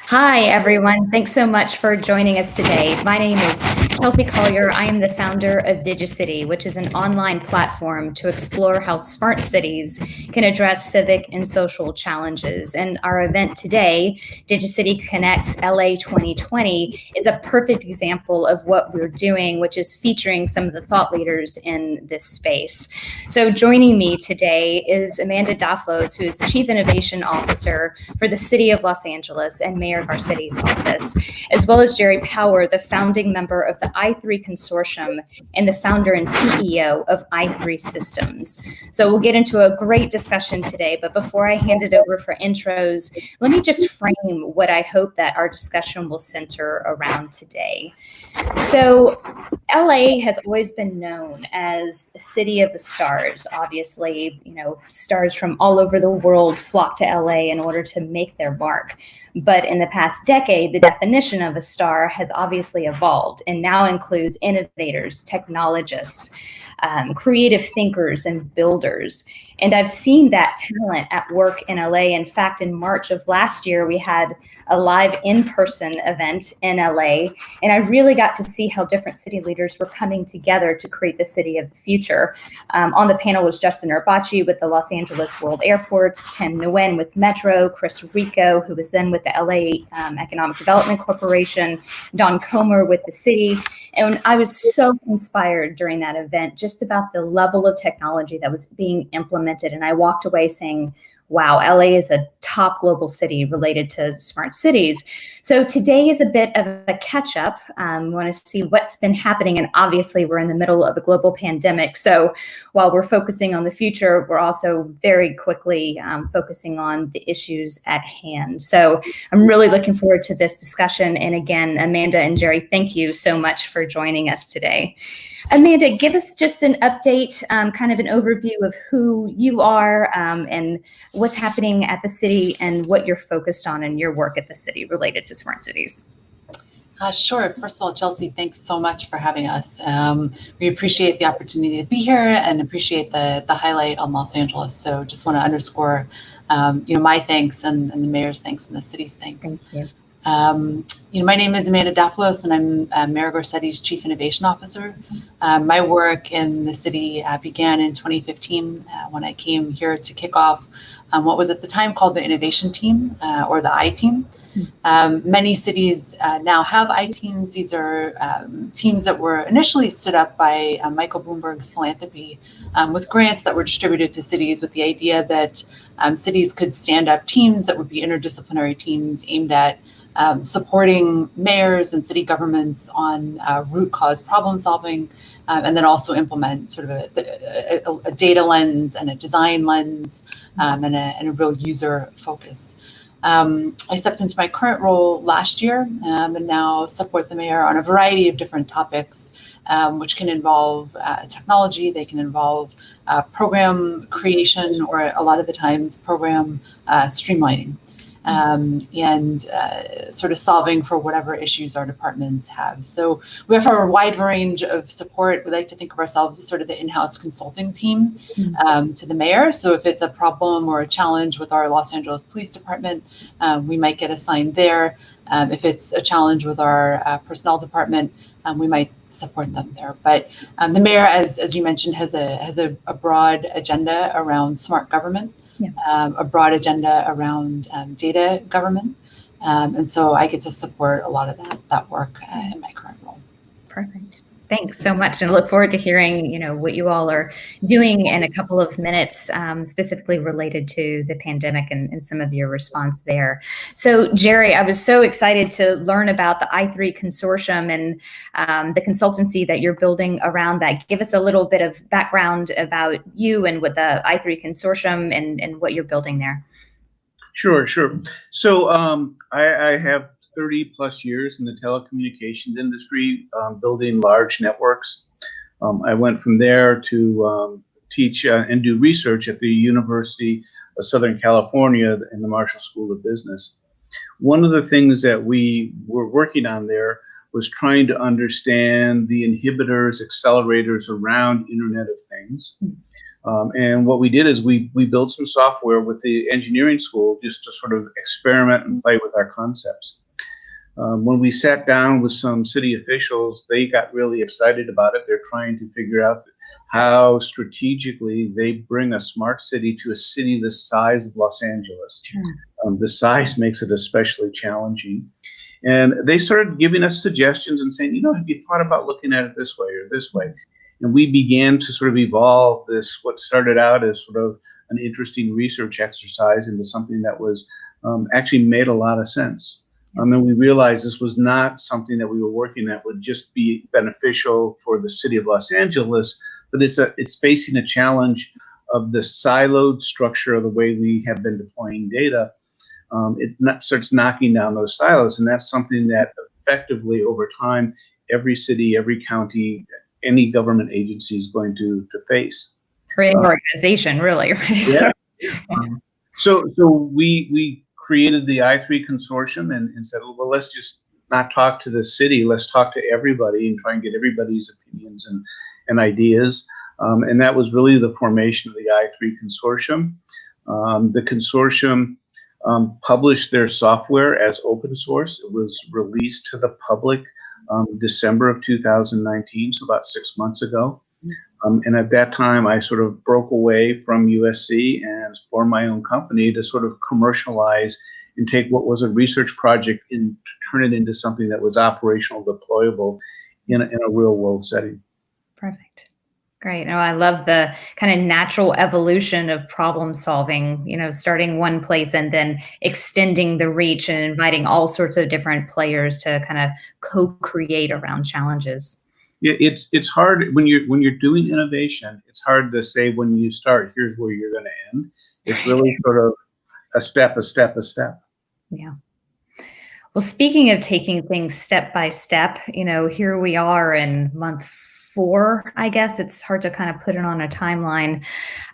Hi, everyone. Thanks so much for joining us today. My name is Chelsea Collier. I am the founder of Digi.City, which is an online platform to explore how smart cities can address civic and social challenges. And our event today, Digi.City Connects LA 2020, is a perfect example of what we're doing, which is featuring some of the thought leaders in this space. So joining me today is Amanda Daflos, who is the Chief Innovation Officer for the City of Los Angeles and Mayor Garcetti's office, as well as Jerry Power, the founding member of the i3 Consortium and the founder and CEO of i3 Systems. So we'll get into a great discussion today, but before I hand it over for intros, let me just frame what I hope that our discussion will center around today. So LA has always been known as a city of the stars. Obviously, stars from all over the world flock to LA in order to make their mark. But in the past decade, the definition of a star has obviously evolved and now includes innovators, technologists, creative thinkers, and builders. And I've seen that talent at work in LA. In fact, in March of last year, we had a live in-person event in LA, and I really got to see how different city leaders were coming together to create the city of the future. On the panel was Justin Urbachi with the Los Angeles World Airports, Tim Nguyen with Metro, Chris Rico, who was then with the LA Economic Development Corporation, Don Comer with the city. And I was so inspired during that event just about the level of technology that was being implemented. And I walked away saying, wow, LA is a top global city related to smart cities. So today is a bit of a catch up. We want to see what's been happening. And obviously we're in the middle of a global pandemic. So while we're focusing on the future, we're also very quickly focusing on the issues at hand. So I'm really looking forward to this discussion. And again, Amanda and Jerry, thank you so much for joining us today. Amanda, give us just an update, kind of an overview of who you are and what's happening at the city and what you're focused on in your work at the city related to smart cities. Sure. First of all, Chelsea, thanks so much for having us. We appreciate the opportunity to be here and appreciate the highlight on Los Angeles. So just want to underscore, my thanks and the mayor's thanks and the city's thanks. Thank you. My name is Amanda Daflos, and I'm Mayor Garcetti's Chief Innovation Officer. My work in the city began in 2015 when I came here to kick off what was at the time called the Innovation Team or the I-Team. Many cities now have I-Teams. These are teams that were initially stood up by Michael Bloomberg's philanthropy with grants that were distributed to cities with the idea that cities could stand up teams that would be interdisciplinary teams aimed at supporting mayors and city governments on root cause problem solving, and then also implement sort of a data lens and a design lens and a real user focus. I stepped into my current role last year and now support the mayor on a variety of different topics, which can involve technology, they can involve program creation, or a lot of the times program streamlining. And sort of solving for whatever issues our departments have. So we offer a wide range of support. We like to think of ourselves as sort of the in-house consulting team to the mayor. So if it's a problem or a challenge with our Los Angeles Police Department, we might get assigned there. If it's a challenge with our personnel department, we might support them there. But the mayor, as you mentioned, has a broad agenda around smart government. Yeah. A broad agenda around data government. And so I get to support a lot of that work in my current role. Perfect. Thanks so much. And I look forward to hearing, what you all are doing in a couple of minutes, specifically related to the pandemic and some of your response there. So Jerry, I was so excited to learn about the i3 Consortium and the consultancy that you're building around that. Give us a little bit of background about you and with the i3 Consortium and what you're building there. Sure. So I have 30 plus years in the telecommunications industry, building large networks. I went from there to teach and do research at the University of Southern California in the Marshall School of Business. One of the things that we were working on there was trying to understand the inhibitors, accelerators around Internet of Things. And what we did is we built some software with the engineering school just to sort of experiment and play with our concepts. When we sat down with some city officials, they got really excited about it. They're trying to figure out how strategically they bring a smart city to a city the size of Los Angeles. Sure. The size makes it especially challenging. And they started giving us suggestions and saying, have you thought about looking at it this way or this way? And we began to sort of evolve this, what started out as sort of an interesting research exercise, into something that was actually made a lot of sense. And we realized this was not something that we were working at would just be beneficial for the city of Los Angeles, but it's facing a challenge of the siloed structure of the way we have been deploying data. Starts knocking down those silos, and that's something that effectively over time, every city, every county, any government agency is going to face. For any organization, really, right? Yeah. So we created the I3 Consortium and said, well, let's just not talk to the city, let's talk to everybody and try and get everybody's opinions and ideas. And that was really the formation of the I3 Consortium. The consortium published their software as open source. It was released to the public December of 2019, so about 6 months ago. And at that time, I sort of broke away from USC and formed my own company to sort of commercialize and take what was a research project and turn it into something that was operational, deployable in a real world setting. Perfect. Great. No, I love the kind of natural evolution of problem solving, starting one place and then extending the reach and inviting all sorts of different players to kind of co-create around challenges. Yeah, it's hard when you're doing innovation. It's hard to say when you start, here's where you're going to end. It's really sort of a step. Yeah. Well, speaking of taking things step by step, here we are in month 4, I guess. It's hard to kind of put it on a timeline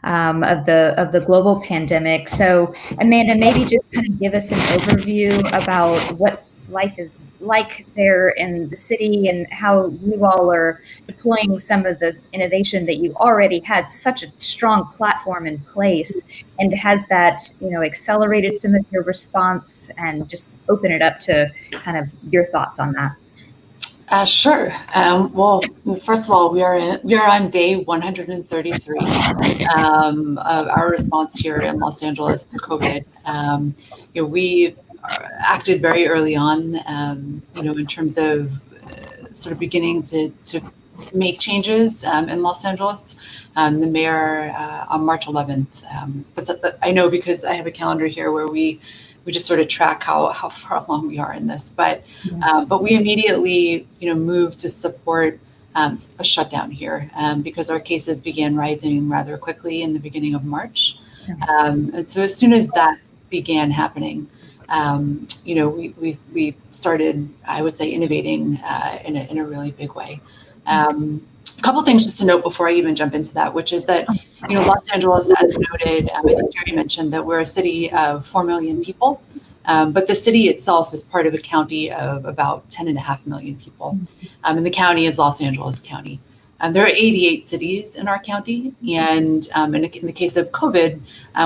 of the global pandemic. So, Amanda, maybe just kind of give us an overview about what life is like there in the city and how you all are deploying some of the innovation that you already had such a strong platform in place, and has that accelerated some of your response, and just open it up to kind of your thoughts on that. Sure. Well, first of all, we are on day 133 of our response here in Los Angeles to COVID. We acted very early on, in terms of sort of beginning to make changes in Los Angeles. The mayor on March 11th. I know because I have a calendar here where we just sort of track how far along we are in this, but we immediately moved to support a shutdown here because our cases began rising rather quickly in the beginning of March, and so as soon as that began happening, we started, I would say, innovating in a really big way. A couple things just to note before I even jump into that, which is that, Los Angeles, as noted, I think Jerry mentioned that we're a city of 4 million people, but the city itself is part of a county of about 10.5 million people. And the county is Los Angeles County. There are 88 cities in our county, and in the case of COVID,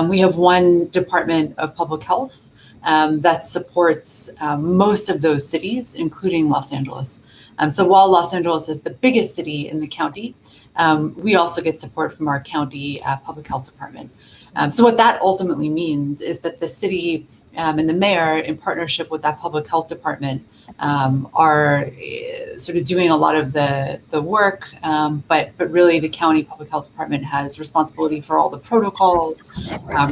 we have one Department of Public Health that supports most of those cities, including Los Angeles. So while Los Angeles is the biggest city in the county, we also get support from our county public health department. So what that ultimately means is that the city and the mayor, in partnership with that public health department, are sort of doing a lot of the work, but really the county public health department has responsibility for all the protocols,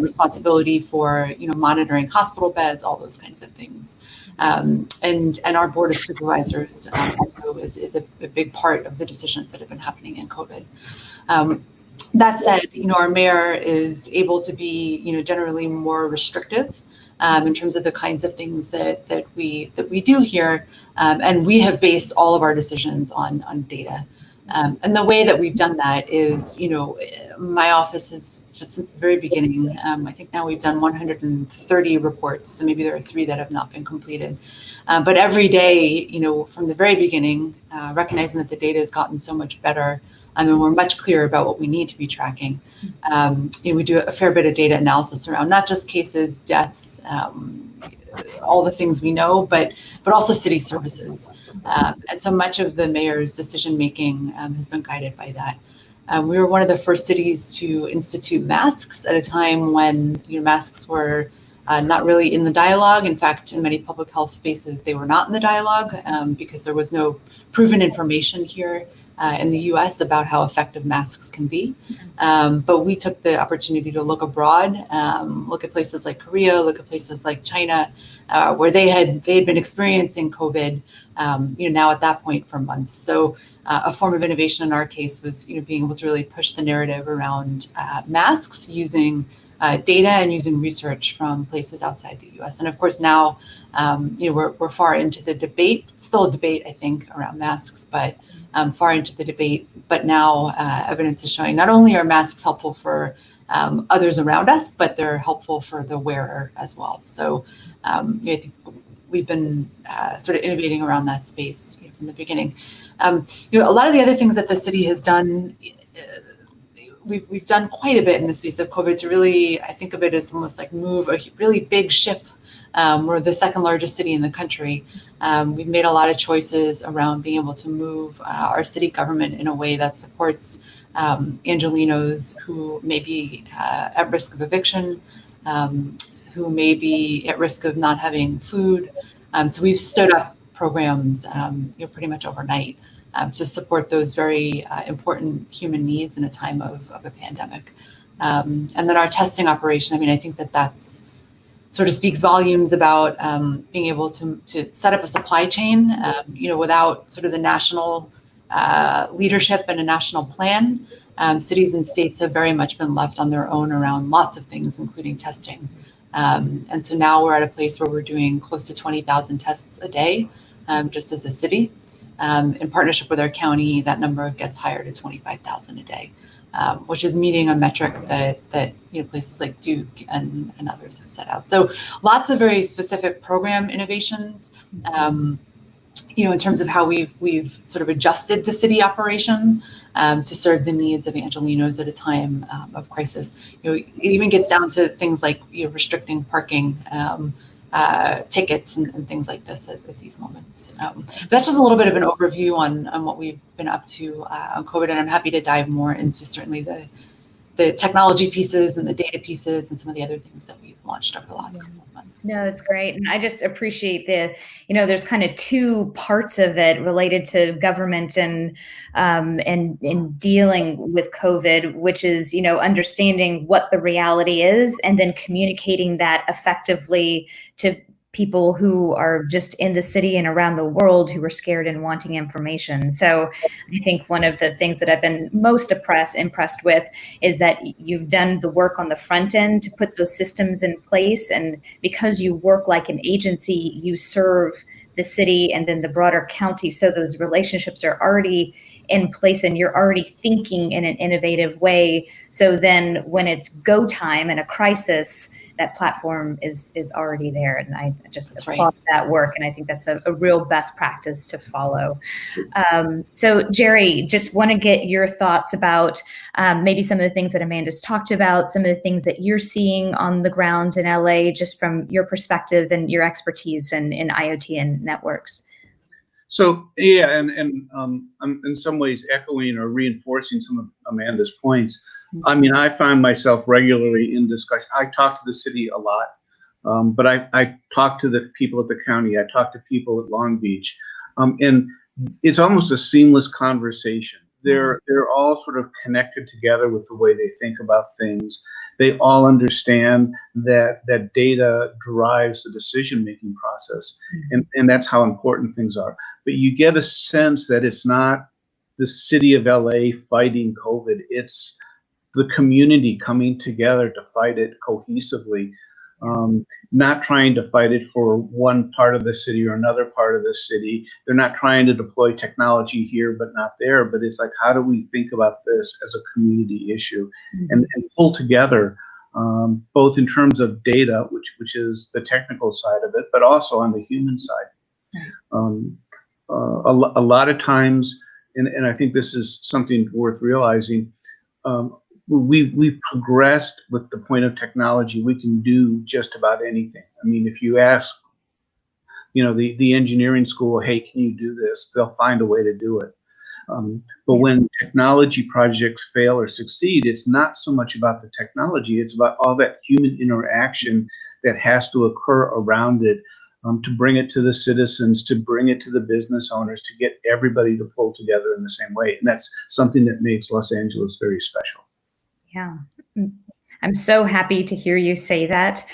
responsibility for monitoring hospital beds, all those kinds of things. And our board of supervisors also is a big part of the decisions that have been happening in COVID. That said, our mayor is able to be, generally more restrictive in terms of the kinds of things that we do here, and we have based all of our decisions on data. And the way that we've done that is, my office has, just since the very beginning, I think now we've done 130 reports, so maybe there are 3 that have not been completed. But every day, from the very beginning, recognizing that the data has gotten so much better, and we're much clearer about what we need to be tracking. We do a fair bit of data analysis around not just cases, deaths, all the things we know, but also city services. And so much of the mayor's decision making has been guided by that. We were one of the first cities to institute masks at a time when masks were not really in the dialogue. In fact, in many public health spaces, they were not in the dialogue because there was no proven information here in the US about how effective masks can be. But we took the opportunity to look abroad, look at places like Korea, look at places like China, where they had been experiencing COVID, now at that point for months. So a form of innovation in our case was, being able to really push the narrative around masks using data and using research from places outside the US. And of course now, we're far into the debate, still a debate, I think, around masks, but far into the debate. But now evidence is showing not only are masks helpful for others around us, but they're helpful for the wearer as well. So I think we've been sort of innovating around that space from the beginning. A lot of the other things that the city has done, we've done quite a bit in the space of COVID to really, I think of it as almost like move a really big ship. We're the second largest city in the country. We've made a lot of choices around being able to move our city government in a way that supports Angelenos who may be at risk of eviction, who may be at risk of not having food. So we've stood up programs pretty much overnight to support those very important human needs in a time of a pandemic. And then our testing operation, I think that's sort of speaks volumes about being able to set up a supply chain, without sort of the national leadership and a national plan. Cities and states have very much been left on their own around lots of things, including testing. And so now we're at a place where we're doing close to 20,000 tests a day, just as a city. In partnership with our county, that number gets higher to 25,000 a day, which is meeting a metric that places like Duke and others have set out. So lots of very specific program innovations. In terms of how we've sort of adjusted the city operation to serve the needs of Angelenos at a time of crisis. It even gets down to things like restricting parking, tickets and things like this at these moments. But that's just a little bit of an overview on what we've been up to on COVID, and I'm happy to dive more into certainly the technology pieces and the data pieces and some of the other things that we've launched over the last couple of months. No, that's great. And I just appreciate there's kind of two parts of it related to government and dealing with COVID, which is, understanding what the reality is and then communicating that effectively to people who are just in the city and around the world who are scared and wanting information. So I think one of the things that I've been most impressed with is that you've done the work on the front end to put those systems in place. And because you work like an agency, you serve the city and then the broader county. So those relationships are already in place and you're already thinking in an innovative way. So then when it's go time in a crisis, that platform is already there. And I just applaud that work. And I think that's a real best practice to follow. So Jerry, just want to get your thoughts about maybe some of the things that Amanda's talked about, some of the things that you're seeing on the ground in LA, just from your perspective and your expertise in IoT and networks. So yeah, and I'm in some ways echoing or reinforcing some of Amanda's points. I find myself regularly in discussion. I talk to the city a lot, but I talk to the people at the county. I talk to people at Long Beach, and it's almost a seamless conversation. They're all sort of connected together with the way they think about things. They all understand that data drives the decision-making process, and that's how important things are. But you get a sense that it's not the city of LA fighting COVID. It's the community coming together to fight it cohesively, not trying to fight it for one part of the city or another part of the city. They're not trying to deploy technology here but not there, but it's like, how do we think about this as a community issue and pull together, both in terms of data, which is the technical side of it, but also on the human side. A lot of times and I think this is something worth realizing. We've progressed with the point of technology. We can do just about anything. I mean, if you ask, the engineering school, hey, can you do this? They'll find a way to do it. But when technology projects fail or succeed, it's not so much about the technology, it's about all that human interaction that has to occur around it, to bring it to the citizens, to bring it to the business owners, to get everybody to pull together in the same way. And that's something that makes Los Angeles very special. Yeah. I'm so happy to hear you say that,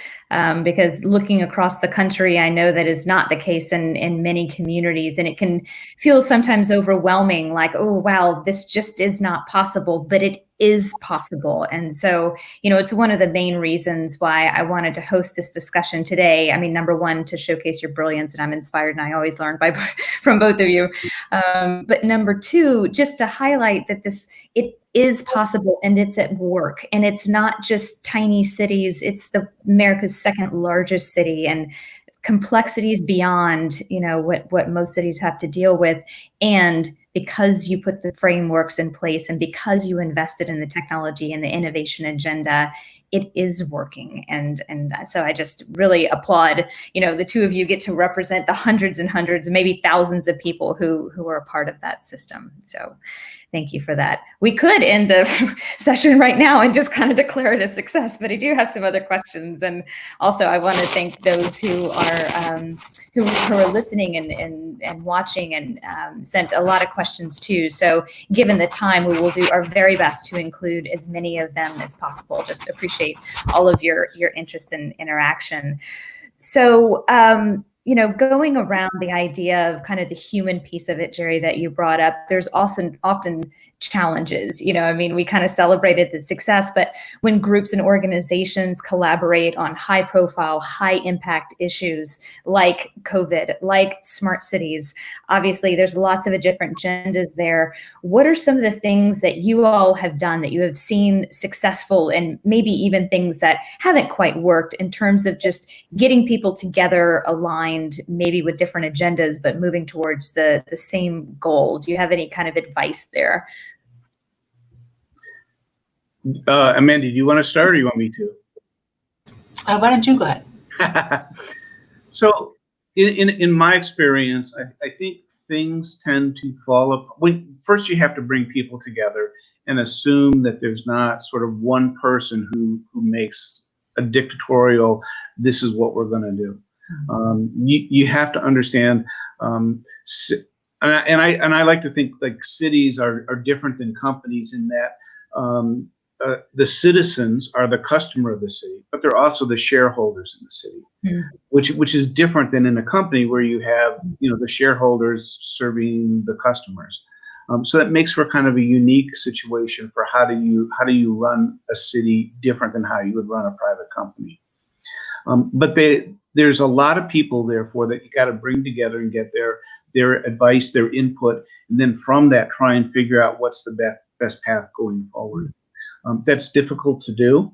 because looking across the country, I know that is not the case in many communities, and it can feel sometimes overwhelming, like, oh, wow, this just is not possible, but it is possible. And so, it's one of the main reasons why I wanted to host this discussion today. I mean, number one, to showcase your brilliance, and I'm inspired, and I always learn from both of you. But number two, just to highlight that it is possible, and it's at work, and it's not just tiny cities. It's America's second largest city, and complexities beyond, what most cities have to deal with. And because you put the frameworks in place, and because you invested in the technology and the innovation agenda, it is working. And so I just really applaud, the two of you get to represent the hundreds and hundreds, maybe thousands of people who are a part of that system. So thank you for that. We could end the session right now and just kind of declare it a success, but I do have some other questions. And also I want to thank those who are listening and watching, and sent a lot of questions too. So given the time, we will do our very best to include as many of them as possible. Just appreciate all of your interest and interaction. So, going around the idea of kind of the human piece of it, Jerry, that you brought up, there's also often challenges. We kind of celebrated the success, but when groups and organizations collaborate on high profile, high impact issues like COVID, like smart cities, obviously there's lots of different agendas there. What are some of the things that you all have done that you have seen successful, and maybe even things that haven't quite worked, in terms of just getting people together, aligned, maybe with different agendas, but moving towards the same goal? Do you have any kind of advice there? Amanda, do you want to start, or do you want me to? Why don't you go ahead? So in my experience, I think things tend to fall up when first you have to bring people together and assume that there's not sort of one person who makes a dictatorial, this is what we're going to do. You have to understand, and I like to think like cities are different than companies in that the citizens are the customer of the city, but they're also the shareholders in the city, which is different than in a company where you have the shareholders serving the customers. So that makes for kind of a unique situation for how do you run a city different than how you would run a private company. But there's a lot of people, therefore, that you got to bring together and get their advice, their input, and then from that try and figure out what's the best path going forward. That's difficult to do.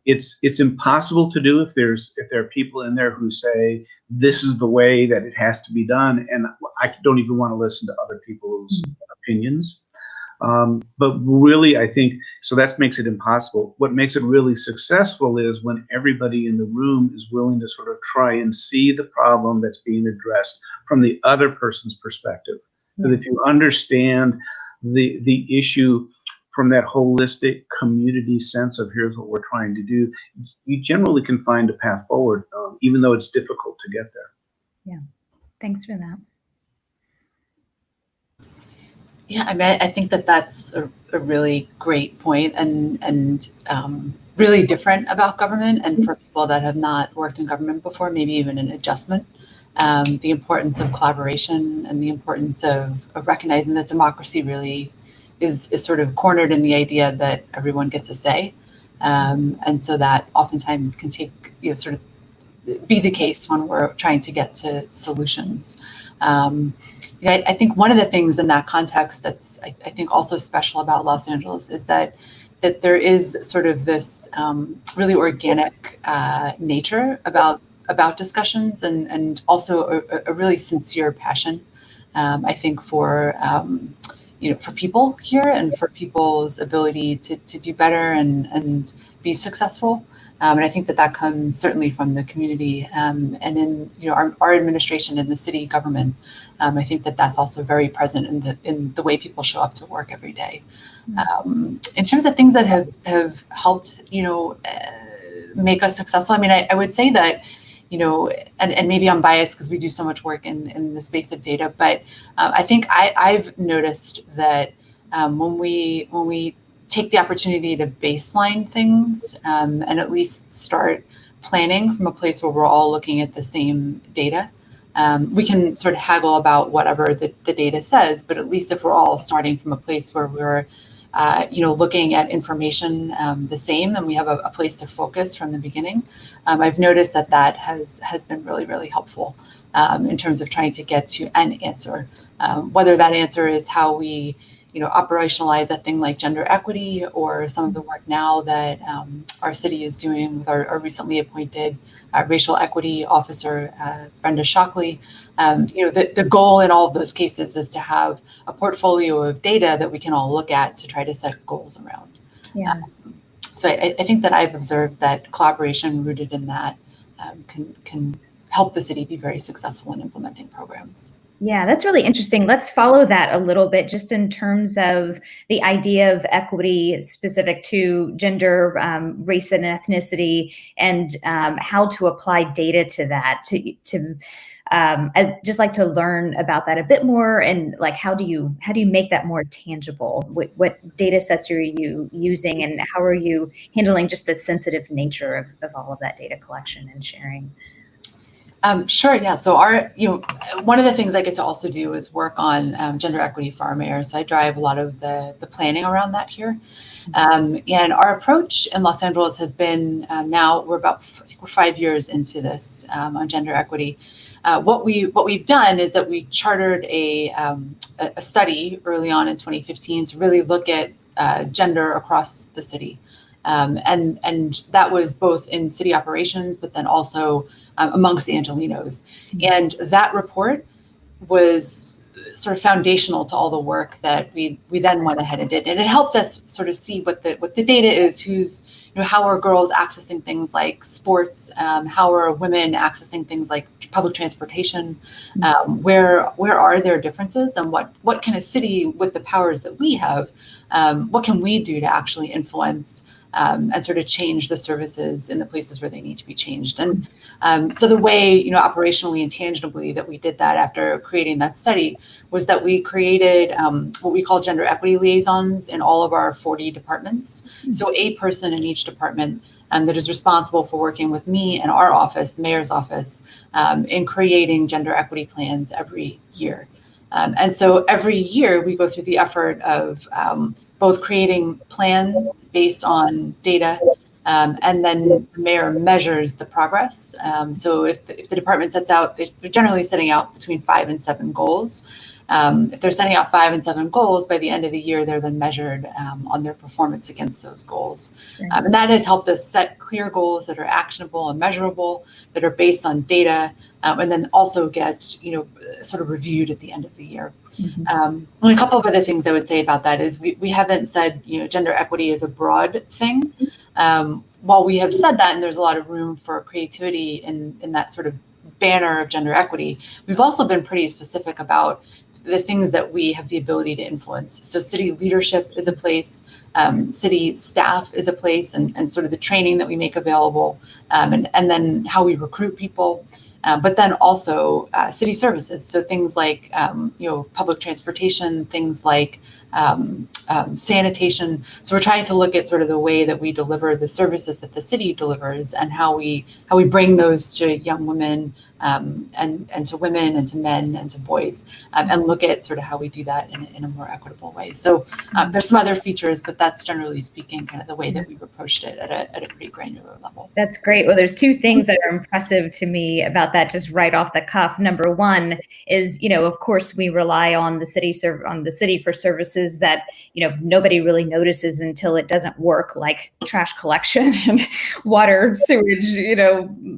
It's impossible to do if there are people in there who say this is the way that it has to be done, and I don't even want to listen to other people's opinions. But really, I think so that makes it impossible. What makes it really successful is when everybody in the room is willing to sort of try and see the problem that's being addressed from the other person's perspective. But if you understand the issue from that holistic community sense of here's what we're trying to do, you generally can find a path forward, even though it's difficult to get there. Yeah, thanks for that. Yeah, I mean, I think that's a really great point, and really different about government. And for people that have not worked in government before, maybe even an adjustment, the importance of collaboration and the importance of recognizing that democracy really is sort of cornered in the idea that everyone gets a say. And so that oftentimes can take, sort of be the case when we're trying to get to solutions. I think one of the things in that context that's, I think, also special about Los Angeles is that there is sort of this really organic nature about discussions, and also a really sincere passion I think for for people here and for people's ability to do better and be successful. And I think that comes certainly from the community and in our administration in the city government. I think that's also very present in the way people show up to work every day. In terms of things that have helped make us successful, I mean, I would say that and maybe I'm biased because we do so much work in the space of data, but I think I've noticed that when we take the opportunity to baseline things and at least start planning from a place where we're all looking at the same data. We can sort of haggle about whatever the data says, but at least if we're all starting from a place where we're looking at information the same and we have a place to focus from the beginning, I've noticed that has been really, really helpful in terms of trying to get to an answer. Whether that answer is how we operationalize a thing like gender equity or some of the work now that our city is doing with our recently appointed racial equity officer, Brenda Shockley. The goal in all of those cases is to have a portfolio of data that we can all look at to try to set goals around. Yeah. So I think that I've observed that collaboration rooted in that can help the city be very successful in implementing programs. Yeah, that's really interesting. Let's follow that a little bit just in terms of the idea of equity specific to gender, race and ethnicity, and how to apply data to that. I'd just like to learn about that a bit more, and like how do you make that more tangible? What data sets are you using, and how are you handling just the sensitive nature of all of that data collection and sharing? Sure. Yeah. So one of the things I get to also do is work on gender equity for our mayor. So I drive a lot of the planning around that here. And our approach in Los Angeles has been now we're 5 years into this on gender equity. What we've done is that we chartered a study early on in 2015 to really look at gender across the city. And that was both in city operations, but then also amongst Angelenos. And that report was sort of foundational to all the work that we then went ahead and did. And it helped us sort of see what the data is, how are girls accessing things like sports, how are women accessing things like public transportation, where are there differences, and what can a city with the powers that we have, what can we do to actually influence and sort of change the services in the places where they need to be changed. And so the way, operationally and tangibly that we did that after creating that study was that we created what we call gender equity liaisons in all of our 40 departments. So a person in each department that is responsible for working with me and our office, the mayor's office, in creating gender equity plans every year. And so every year we go through the effort of both creating plans based on data, and then the mayor measures the progress. So if the department sets out, they're generally setting out between 5 and 7 goals. If they're setting out 5 and 7 goals, by the end of the year, they're then measured on their performance against those goals. And that has helped us set clear goals that are actionable and measurable, that are based on data, and then also get, sort of reviewed at the end of the year. And a couple of other things I would say about that is we haven't said, gender equity is a broad thing. While we have said that, and there's a lot of room for creativity in that sort of banner of gender equity, we've also been pretty specific about the things that we have the ability to influence. So city leadership is a place, city staff is a place, and sort of the training that we make available, and then how we recruit people. But then also city services. So things like, public transportation, things like sanitation. So we're trying to look at sort of the way that we deliver the services that the city delivers and how we bring those to young women and to women and to men and to boys, and look at sort of how we do that in a more equitable way. So there's some other features, but that's generally speaking kind of the way that we've approached it at a pretty granular level. That's great. Well, there's 2 things that are impressive to me about about that just right off the cuff. Number one is, of course, we rely on the city for services that, nobody really notices until it doesn't work, like trash collection and water, sewage,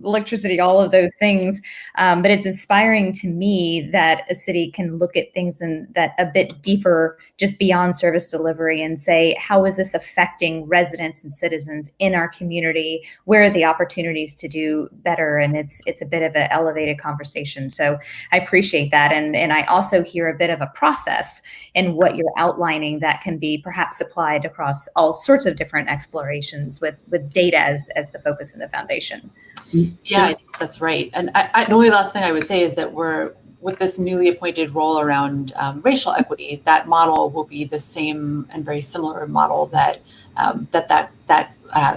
electricity, all of those things. But it's inspiring to me that a city can look at things in that a bit deeper, just beyond service delivery, and say, how is this affecting residents and citizens in our community? Where are the opportunities to do better? And it's a bit of an elevated conversation. So I appreciate that. And I also hear a bit of a process in what you're outlining that can be perhaps applied across all sorts of different explorations with data as the focus in the foundation. Yeah, I think that's right. And the only last thing I would say is that with this newly appointed role around racial equity, that model will be the same and very similar model that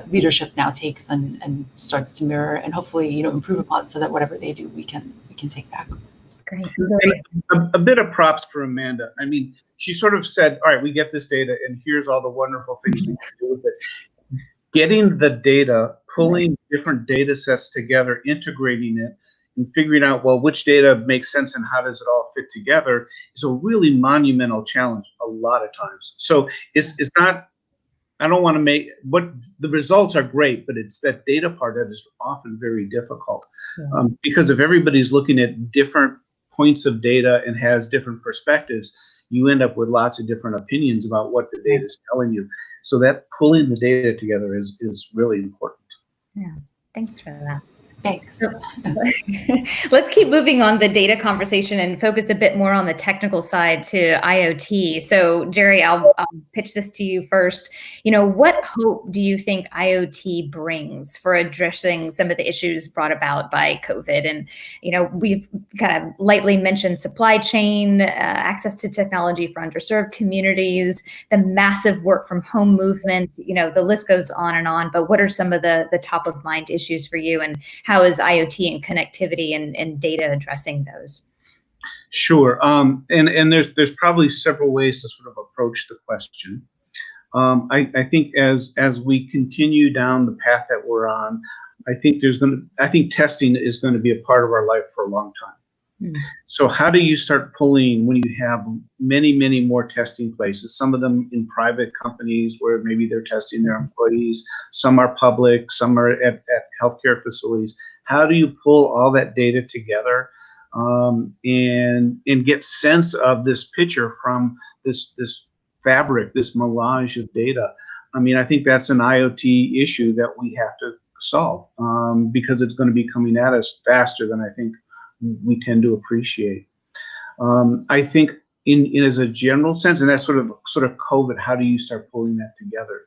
leadership now takes and starts to mirror and hopefully improve upon, so that whatever they do, we can take back. Great. A bit of props for Amanda. I mean, she sort of said, all right, we get this data and here's all the wonderful things we can do with it. Getting the data, pulling different data sets together, integrating it, and figuring out, well, which data makes sense and how does it all fit together is a really monumental challenge a lot of times. So it's not, I don't want to make, what the results are great, but it's that data part that is often very difficult. Because if everybody's looking at different points of data and has different perspectives, you end up with lots of different opinions about what the data is telling you. So that pulling the data together is really important. Yeah, thanks for that. Thanks. Let's keep moving on the data conversation and focus a bit more on the technical side to IoT. So, Jerry, I'll pitch this to you first. What hope do you think IoT brings for addressing some of the issues brought about by COVID? And, we've kind of lightly mentioned supply chain, access to technology for underserved communities, the massive work from home movement, the list goes on and on. But what are some of the top of mind issues for you, and how is IoT and connectivity and data addressing those? Sure. And there's probably several ways to sort of approach the question. I think as we continue down the path that we're on, I think testing is going to be a part of our life for a long time. So how do you start pulling when you have many, many more testing places, some of them in private companies where maybe they're testing their employees, some are public, some are at healthcare facilities. How do you pull all that data together and get sense of this picture from this fabric, this melange of data? I mean, I think that's an IoT issue that we have to solve because it's going to be coming at us faster than I think we tend to appreciate. I think in as a general sense, and that's sort of COVID, how do you start pulling that together?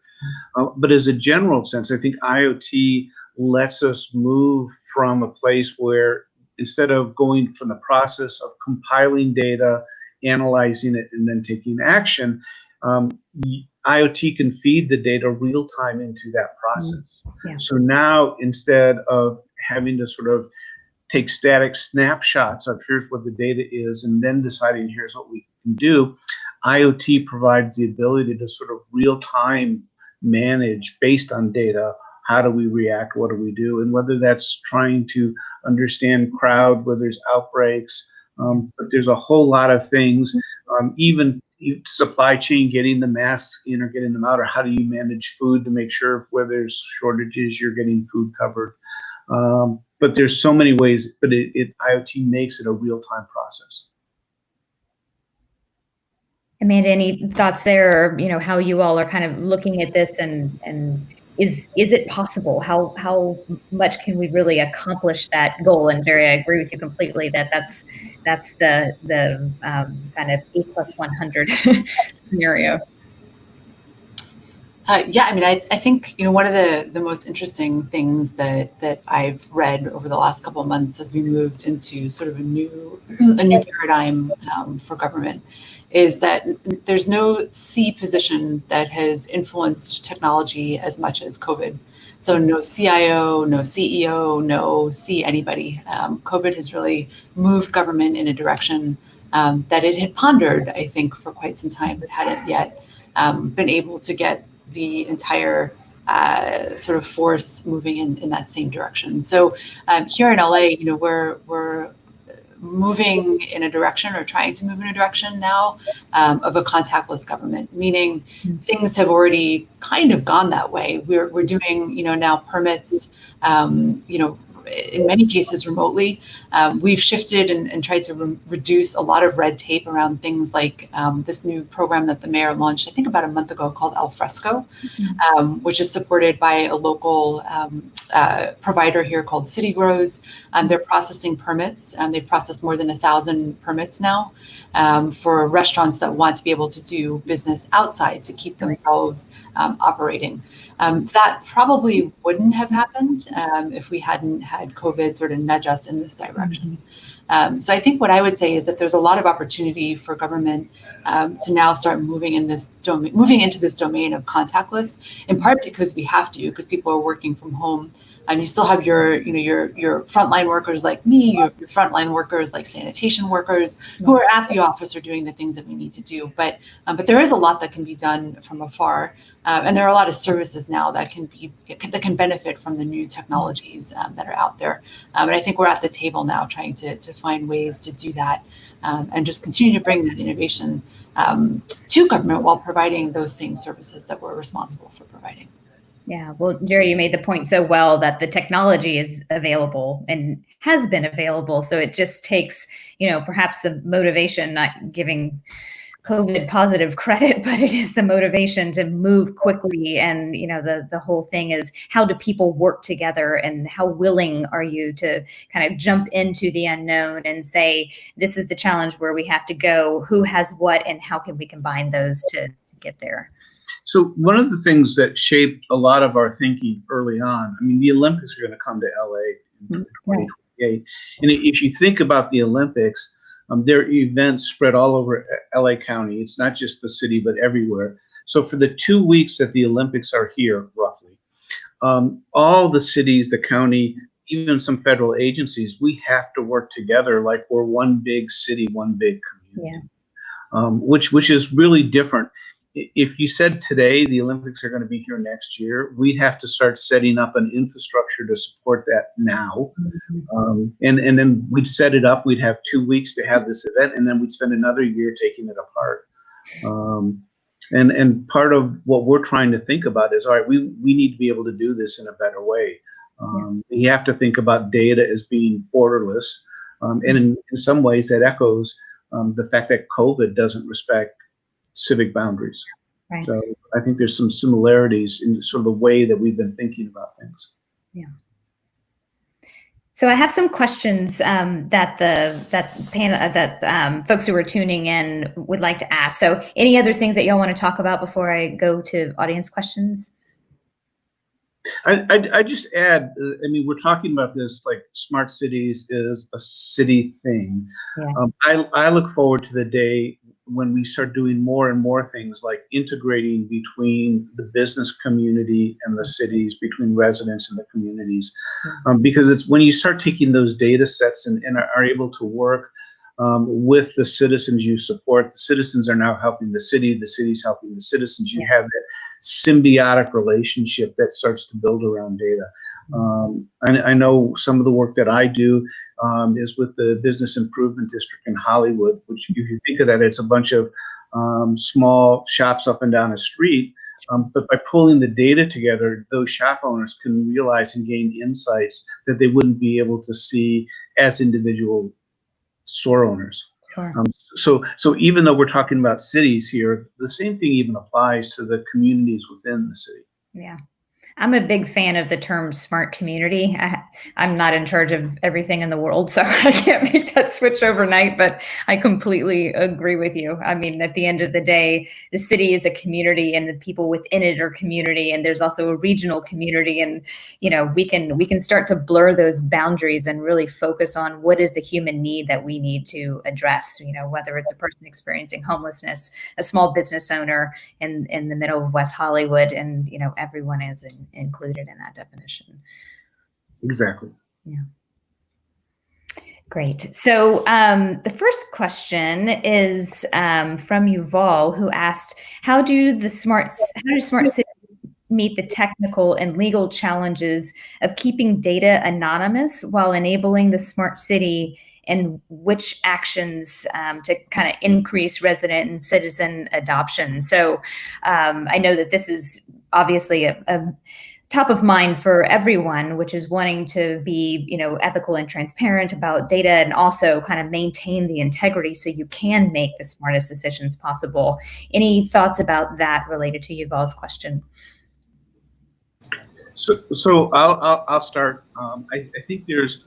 But as a general sense, I think IoT lets us move from a place where instead of going from the process of compiling data, analyzing it, and then taking action, IoT can feed the data real time into that process. Yeah. So now instead of having to sort of take static snapshots of here's what the data is and then deciding here's what we can do, IoT provides the ability to sort of real time manage based on data. How do we react? What do we do? And whether that's trying to understand crowd, where there's outbreaks, but there's a whole lot of things, even supply chain, getting the masks in or getting them out, or how do you manage food to make sure where there's shortages, you're getting food covered. But there's so many ways, but IoT makes it a real-time process. Amanda, any thoughts there, or how you all are kind of looking at this, and is it possible? How much can we really accomplish that goal? And Jerry, I agree with you completely that that's the kind of 8+100 scenario. Yeah, I mean, I think one of the most interesting things that I've read over the last couple of months as we moved into sort of a new paradigm for government is that there's no C position that has influenced technology as much as COVID. So no CIO, no CEO, no C anybody. COVID has really moved government in a direction that it had pondered, I think, for quite some time, but hadn't yet been able to get the entire sort of force moving in that same direction. So here in LA, we're moving in a direction, or trying to move in a direction now, of a contactless government, meaning things have already kind of gone that way. We're doing, now permits, in many cases remotely. We've shifted and tried to reduce a lot of red tape around things like this new program that the mayor launched, I think about a month ago, called Al Fresco, which is supported by a local provider here called City Grows. They're processing permits. They've processed more than 1,000 permits now for restaurants that want to be able to do business outside to keep themselves operating. That probably wouldn't have happened if we hadn't had COVID sort of nudge us in this direction. So I think what I would say is that there's a lot of opportunity for government to now start moving into this domain of contactless, in part because we have to, because people are working from home. You still have your frontline workers like me, your frontline workers like sanitation workers who are at the office or doing the things that we need to do. But there is a lot that can be done from afar, and there are a lot of services now that can benefit from the new technologies that are out there. And I think we're at the table now trying to find ways to do that, and just continue to bring that innovation to government while providing those same services that we're responsible for providing. Yeah, well, Jerry, you made the point so well that the technology is available and has been available. So it just takes, perhaps the motivation, not giving COVID positive credit, but it is the motivation to move quickly. And, the whole thing is, how do people work together, and how willing are you to kind of jump into the unknown and say, this is the challenge where we have to go, who has what, and how can we combine those to get there? So one of the things that shaped a lot of our thinking early on, the Olympics are going to come to LA in 2028. And if you think about the Olympics, there are events spread all over LA County. It's not just the city, but everywhere. So for the 2 weeks that the Olympics are here, roughly, all the cities, the county, even some federal agencies, we have to work together like we're one big city, one big community, which is really different. If you said today the Olympics are going to be here next year, we'd have to start setting up an infrastructure to support that now. And then we'd set it up. We'd have 2 weeks to have this event, and then we'd spend another year taking it apart. And part of what we're trying to think about is, all right, we need to be able to do this in a better way. You have to think about data as being borderless. And in some ways that echoes the fact that COVID doesn't respect civic boundaries. Right. So I think there's some similarities in sort of the way that we've been thinking about things. Yeah. So I have some questions that folks who are tuning in would like to ask. So any other things that y'all want to talk about before I go to audience questions? I just add, we're talking about this like smart cities is a city thing. I look forward to the day when we start doing more and more things like integrating between the business community and the cities, between residents and the communities, because it's when you start taking those data sets and are able to work with the citizens you support. The citizens are now helping the city's helping the citizens. You have that symbiotic relationship that starts to build around data. I know some of the work that I do is with the Business Improvement District in Hollywood, which, if you think of that, it's a bunch of small shops up and down a street. But by pulling the data together, those shop owners can realize and gain insights that they wouldn't be able to see as individual store owners. Sure. So even though we're talking about cities here, the same thing even applies to the communities within the city. Yeah. I'm a big fan of the term smart community. I'm not in charge of everything in the world, so I can't make that switch overnight, but I completely agree with you. At the end of the day, the city is a community and the people within it are community, and there's also a regional community. And, we can start to blur those boundaries and really focus on what is the human need that we need to address, whether it's a person experiencing homelessness, a small business owner in the middle of West Hollywood, and, everyone is included in that definition. Exactly. Yeah. Great. So the first question is from Yuval, who asked, how do smart cities meet the technical and legal challenges of keeping data anonymous while enabling the smart city, and which actions to kind of increase resident and citizen adoption. So I know that this is obviously a top of mind for everyone, which is wanting to be, ethical and transparent about data, and also kind of maintain the integrity so you can make the smartest decisions possible. Any thoughts about that related to Yuval's question? So I'll start. I think there's,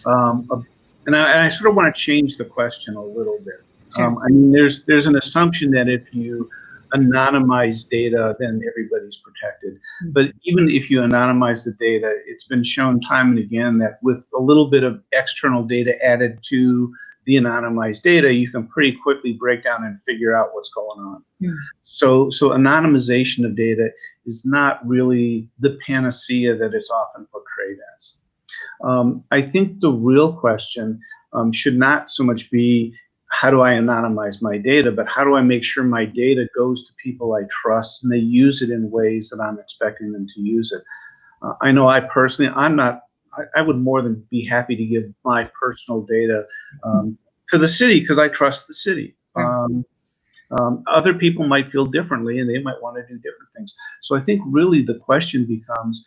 and I sort of want to change the question a little bit. Sure. I mean, there's an assumption that if you anonymize data, then everybody's protected. But even if you anonymize the data, it's been shown time and again that with a little bit of external data added to the anonymized data, you can pretty quickly break down and figure out what's going on. So anonymization of data is not really the panacea that it's often portrayed as. I think the real question should not so much be, how do I anonymize my data, but how do I make sure my data goes to people I trust and they use it in ways that I'm expecting them to use it. I know I personally, I would more than be happy to give my personal data to the city because I trust the city. Other people might feel differently and they might want to do different things. So I think really the question becomes,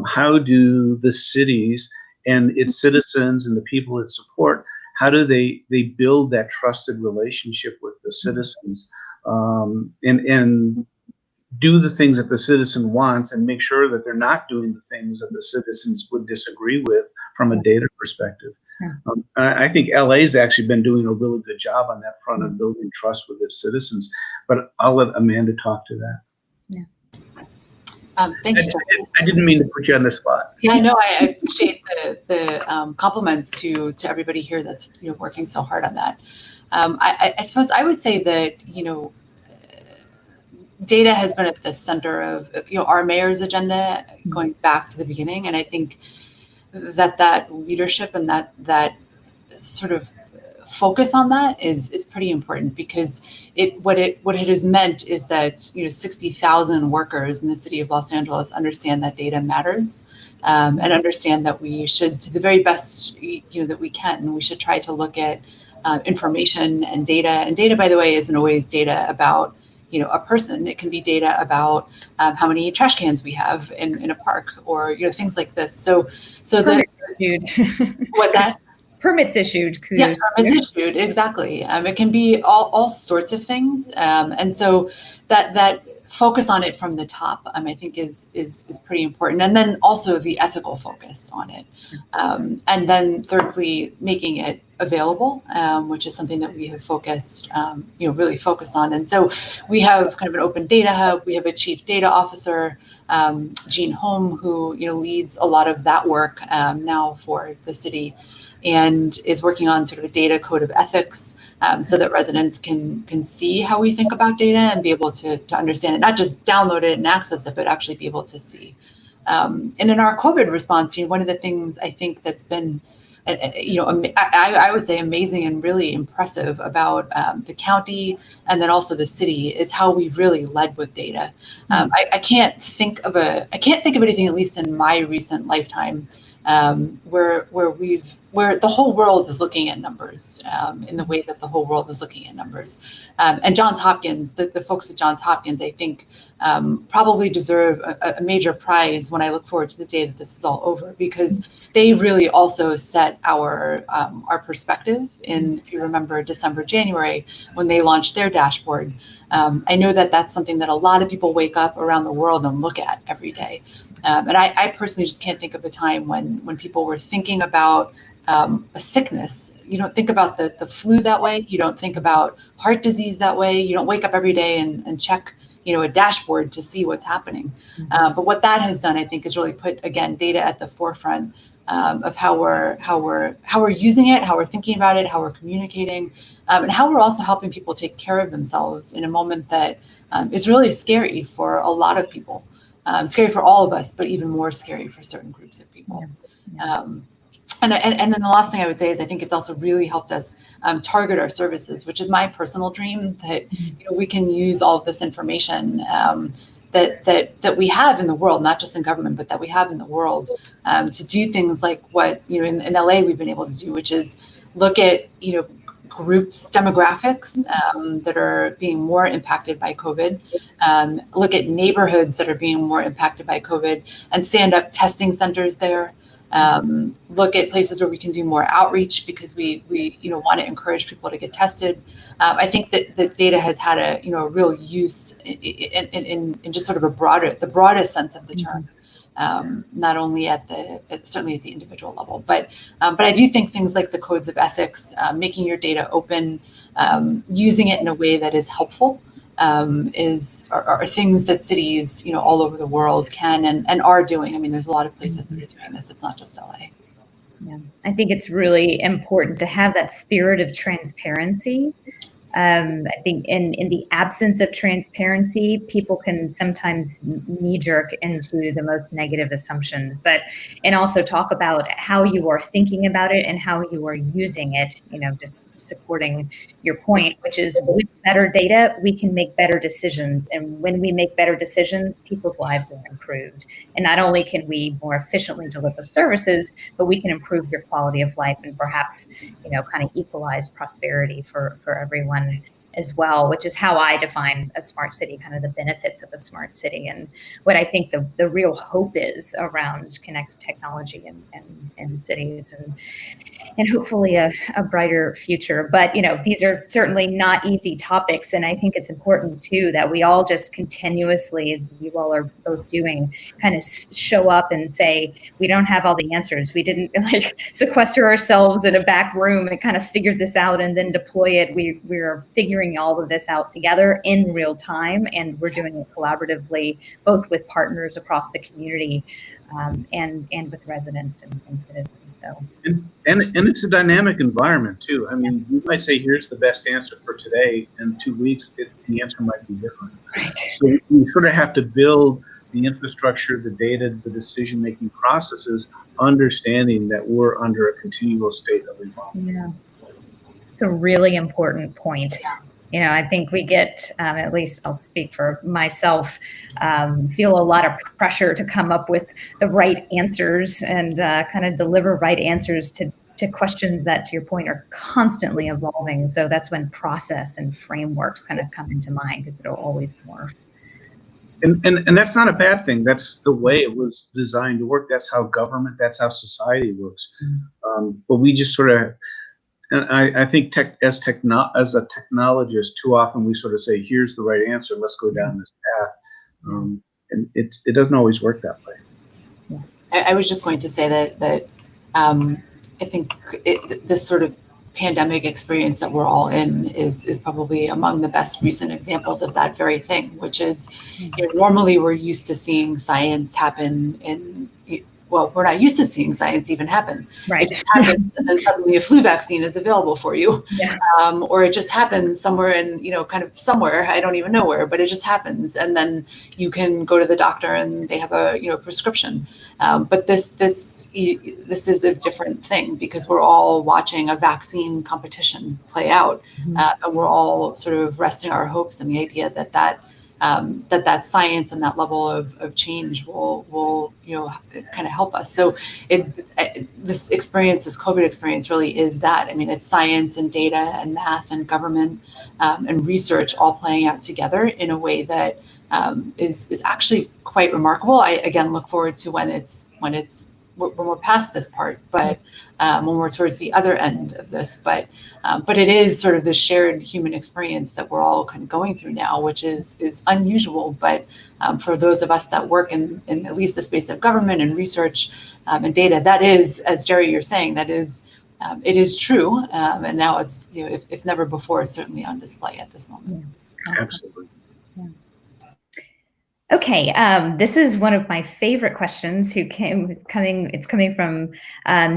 how do the cities and its citizens and the people it support, how do they build that trusted relationship with the citizens, and do the things that the citizen wants and make sure that they're not doing the things that the citizens would disagree with from a data perspective. I think LA's actually been doing a really good job on that front of building trust with its citizens, but I'll let Amanda talk to that. Thanks, I didn't mean to put you on the spot. Yeah, no, I appreciate the compliments to everybody here that's working so hard on that. I suppose I would say that data has been at the center of our mayor's agenda going back to the beginning, and I think that leadership and that sort of focus on that is pretty important, because what it has meant is that 60,000 workers in the city of Los Angeles understand that data matters, and understand that we should, to the very best that we can, we should try to look at information and data. And data, by the way, isn't always data about a person. It can be data about how many trash cans we have in a park, or things like this. So what's that? Permits issued. Yeah, permits issued, exactly. It can be all sorts of things, and so that focus on it from the top, I think, is pretty important. And then also the ethical focus on it, and then thirdly, making it available, which is something that we have focused, really focused on. And so we have kind of an open data hub. We have a chief data officer, Jean Holm, who leads a lot of that work now for the city, and is working on sort of a data code of ethics, so that residents can see how we think about data and be able to understand it, not just download it and access it, but actually be able to see. And in our COVID response, one of the things I think that's been, I would say amazing and really impressive about the county and then also the city is how we've really led with data. I can't think of anything, at least in my recent lifetime, where the whole world is looking at numbers in the way that the whole world is looking at numbers. And Johns Hopkins, the folks at Johns Hopkins, I think probably deserve a major prize when I look forward to the day that this is all over, because they really also set our perspective in, if you remember, December, January, when they launched their dashboard. I know that that's something that a lot of people wake up around the world and look at every day. And I personally just can't think of a time when people were thinking about a sickness. You don't think about the flu that way. You don't think about heart disease that way. You don't wake up every day and check a dashboard to see what's happening. But what that has done, I think, is really put, again, data at the forefront of how we're using it, how we're thinking about it, how we're communicating, and how we're also helping people take care of themselves in a moment that is really scary for a lot of people. Scary for all of us, but even more scary for certain groups of people. And then the last thing I would say is I think it's also really helped us target our services, which is my personal dream, that we can use all of this information that we have in the world, not just in government, but that we have in the world, to do things like what, in LA we've been able to do, which is look at, groups, demographics that are being more impacted by COVID, look at neighborhoods that are being more impacted by COVID and stand up testing centers there. Look at places where we can do more outreach because we want to encourage people to get tested. I think that the data has had a real use in just sort of the broadest sense of the term, not only certainly at the individual level, but I do think things like the codes of ethics, making your data open, using it in a way that is helpful, are things that cities, all over the world can and are doing. I mean, there's a lot of places that are doing this. It's not just LA. Yeah, I think it's really important to have that spirit of transparency. I think in the absence of transparency, people can sometimes knee jerk into the most negative assumptions, and also talk about how you are thinking about it and how you are using it, just supporting your point, which is with better data, we can make better decisions. And when we make better decisions, people's lives are improved. And not only can we more efficiently deliver services, but we can improve your quality of life and perhaps, kind of equalize prosperity for everyone as well, which is how I define a smart city, kind of the benefits of a smart city and what I think the real hope is around connected technology and cities and hopefully a brighter future. But, these are certainly not easy topics. And I think it's important too, that we all just continuously, as you all are both doing, kind of show up and say, we don't have all the answers. We didn't sequester ourselves in a back room and kind of figure this out and then deploy it. We're figuring all of this out together in real time, and we're doing it collaboratively, both with partners across the community and with residents and citizens. So and it's a dynamic environment too. I mean, you might say here's the best answer for today, and 2 weeks the answer might be different. Right. So you sort of have to build the infrastructure, the data, the decision-making processes, understanding that we're under a continual state of evolvement. Yeah, it's a really important point. I think we get, at least I'll speak for myself, feel a lot of pressure to come up with the right answers and kind of deliver right answers to questions that, to your point, are constantly evolving. So that's when process and frameworks kind of come into mind, because it'll always morph. And that's not a bad thing. That's the way it was designed to work. That's how government, that's how society works. But we just sort of, and I think as a technologist, too often we sort of say, here's the right answer, let's go down this path. And it doesn't always work that way. I was just going to say that I think this sort of pandemic experience that we're all in is probably among the best recent examples of that very thing, which is, normally we're used to seeing science happen we're not used to seeing science even happen. Right. It just happens, and then suddenly a flu vaccine is available for you. Yeah. Or it just happens somewhere kind of somewhere, I don't even know where, but it just happens. And then you can go to the doctor and they have a, prescription. But this is a different thing, because we're all watching a vaccine competition play out. And we're all sort of resting our hopes in the idea that science and that level of change will kind of help us. So this COVID experience really is that. I mean, it's science and data and math and government and research all playing out together in a way that is actually quite remarkable. I again look forward to when we're past this part, but when we're towards the other end of this, but it is sort of the shared human experience that we're all kind of going through now, which is unusual. But for those of us that work in at least the space of government and research and data, that is, as Jerry, you're saying, that is, it is true. And now it's, if never before, certainly on display at this moment. Absolutely. Okay, this is one of my favorite questions. It's coming from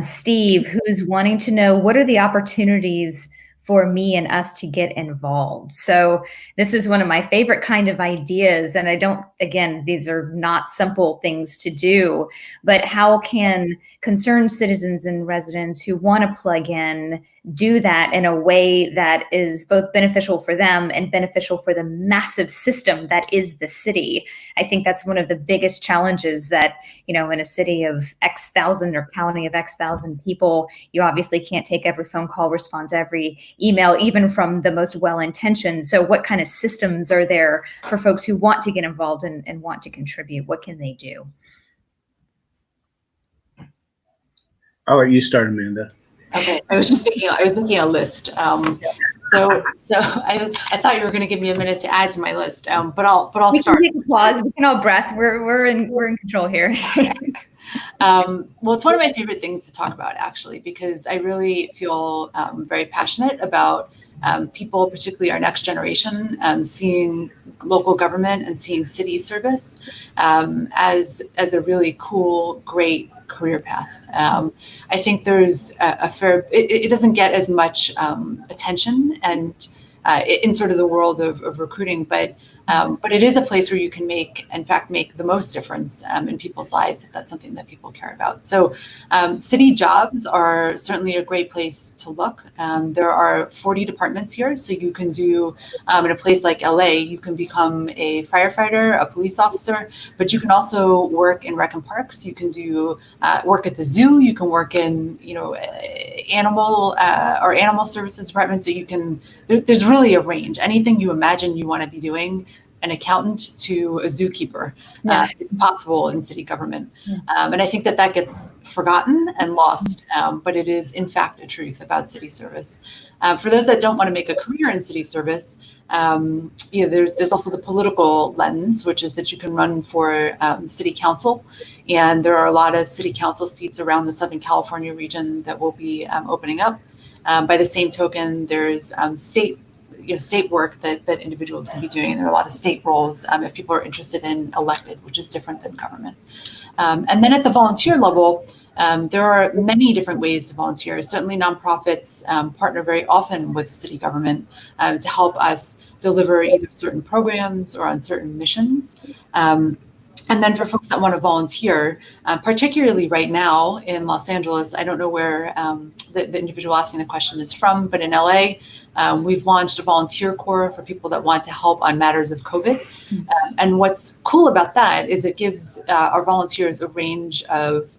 Steve, who's wanting to know, what are the opportunities for me and us to get involved. So this is one of my favorite kind of ideas. And again, these are not simple things to do, but how can concerned citizens and residents who want to plug in do that in a way that is both beneficial for them and beneficial for the massive system that is the city? I think that's one of the biggest challenges that, in a city of X thousand or county of X thousand people, you obviously can't take every phone call, respond to every email, even from the most well-intentioned. So what kind of systems are there for folks who want to get involved and want to contribute? What can they do? I'll let you start, Amanda. Okay, I was making a list. So I thought you were going to give me a minute to add to my list, but I'll start. We can take a pause. We can all breath. We're in control here. Well, it's one of my favorite things to talk about, actually, because I really feel very passionate about people, particularly our next generation, seeing local government and seeing city service as a really cool, great career path. I think there's a fair, it doesn't get as much attention and in sort of the world of recruiting, but it is a place where you can make the most difference in people's lives if that's something that people care about. So city jobs are certainly a great place to look. There are 40 departments here, so you can do, in a place like LA, you can become a firefighter, a police officer, but you can also work in rec and parks. You can do work at the zoo. You can work in, animal services department. So you can, there's really a range. Anything you imagine you want to be doing, an accountant to a zookeeper, it's possible in city government. Yes. And I think that gets forgotten and lost, but it is in fact a truth about city service. For those that don't want to make a career in city service, there's also the political lens, which is that you can run for city council. And there are a lot of city council seats around the Southern California region that will be opening up. By the same token, there's state work that individuals can be doing. And there are a lot of state roles if people are interested in elected, which is different than government. And then at the volunteer level, there are many different ways to volunteer. Certainly nonprofits partner very often with city government to help us deliver either certain programs or on certain missions. And then for folks that want to volunteer, particularly right now in Los Angeles, I don't know where the individual asking the question is from, but in LA, we've launched a volunteer corps for people that want to help on matters of COVID. And what's cool about that is it gives our volunteers a range of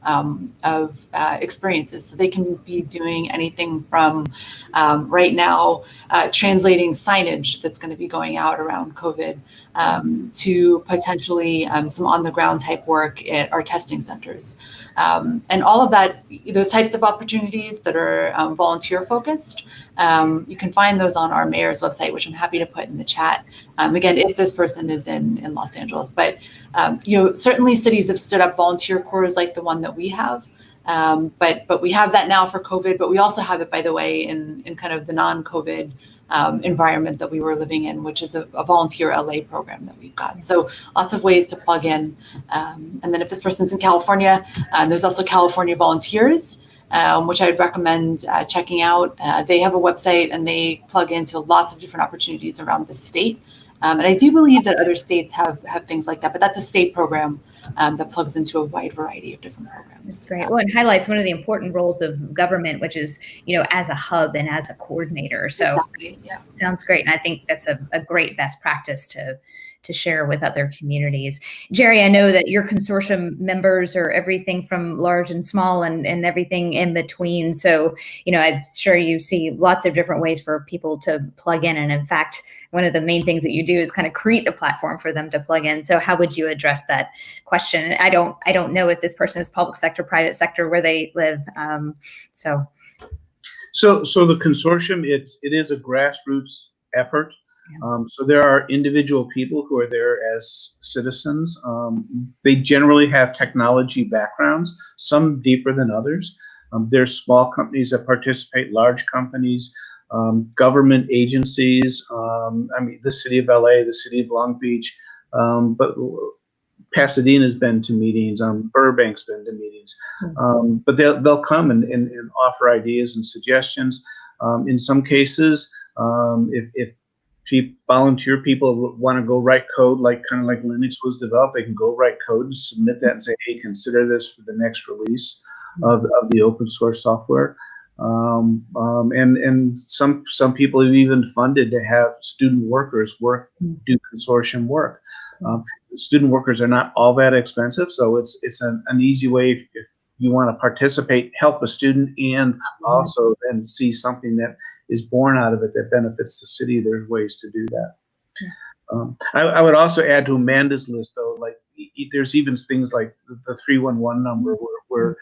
experiences. So they can be doing anything from right now translating signage that's going to be going out around COVID to potentially some on-the-ground type work at our testing centers. And all of that, those types of opportunities that are volunteer focused, you can find those on our mayor's website, which I'm happy to put in the chat. Again, if this person is in Los Angeles, but certainly cities have stood up volunteer corps like the one that we have. But we have that now for COVID, but we also have it, by the way, in kind of the non-COVID environment that we were living in, which is a volunteer LA program that we've got. So lots of ways to plug in. And then if this person's in California, there's also California Volunteers, which I would recommend checking out. They have a website and they plug into lots of different opportunities around the state. And I do believe that other states have things like that, but that's a state program that plugs into a wide variety of different programs. That's great. Well, it highlights one of the important roles of government, which is, as a hub and as a coordinator. So exactly, yeah. Sounds great. And I think that's a great best practice to share with other communities. Jerry, I know that your consortium members are everything from large and small and everything in between. So, I'm sure you see lots of different ways for people to plug in. And in fact, one of the main things that you do is kind of create the platform for them to plug in. So how would you address that question? I don't know if this person is public sector, private sector, where they live. So the consortium, it is a grassroots effort. So there are individual people who are there as citizens. They generally have technology backgrounds, some deeper than others. There's small companies that participate, large companies, government agencies, the city of LA, the city of Long Beach, but Pasadena's been to meetings, Burbank's been to meetings, but they'll come and offer ideas and suggestions. In some cases, if volunteer people want to go write code, kind of like Linux was developed, they can go write code and submit that and say, hey, consider this for the next release of the open source software. And some people have even funded to have student workers do consortium work. Student workers are not all that expensive, so it's an easy way if you want to participate, help a student, and also then see something that is born out of it that benefits the city. There's ways to do that. I would also add to Amanda's list, though, like there's even things like the 311 number where